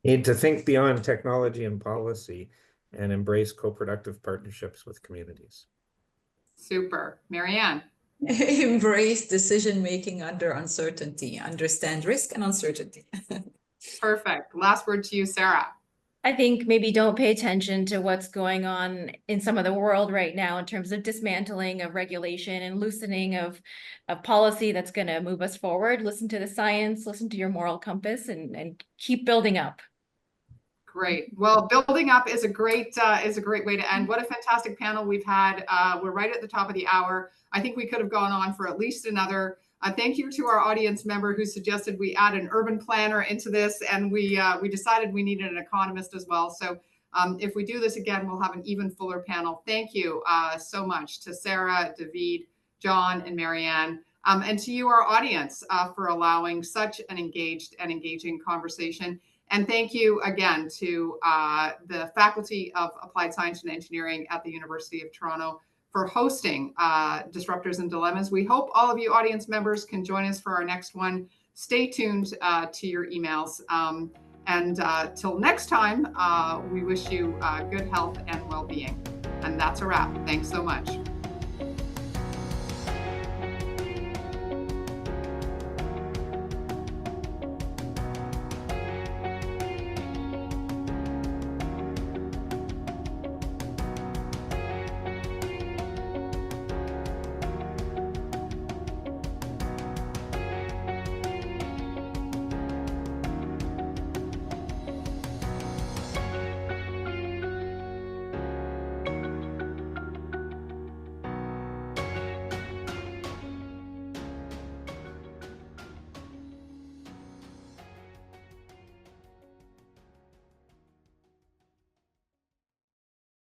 Need to think beyond technology and policy and embrace co-productive partnerships with communities. Super. Marianne. Embrace decision-making under uncertainty. Understand risk and uncertainty. Perfect. Last word to you, Sarah. I think maybe don't pay attention to what's going on in some of the world right now in terms of dismantling of regulation and loosening of policy that's going to move us forward. Listen to the science, listen to your moral compass, and keep building up. Great. Well, building up is a great way to end. What a fantastic panel we've had. We're right at the top of the hour. I think we could have gone on for at least another. Thank you to our audience member who suggested we add an urban planner into this, and we decided we needed an economist as well. So if we do this again, we'll have an even fuller panel. Thank you so much to Sarah, David, John, and Marianne, and to you, our audience, for allowing such an engaged and engaging conversation. And thank you again to the Faculty of Applied Science and Engineering at the University of Toronto for hosting Disruptors and Dilemmas. We hope all of you audience members can join us for our next one. Stay tuned to your emails. And till next time, we wish you good health and well-being. And that's a wrap. Thanks so much.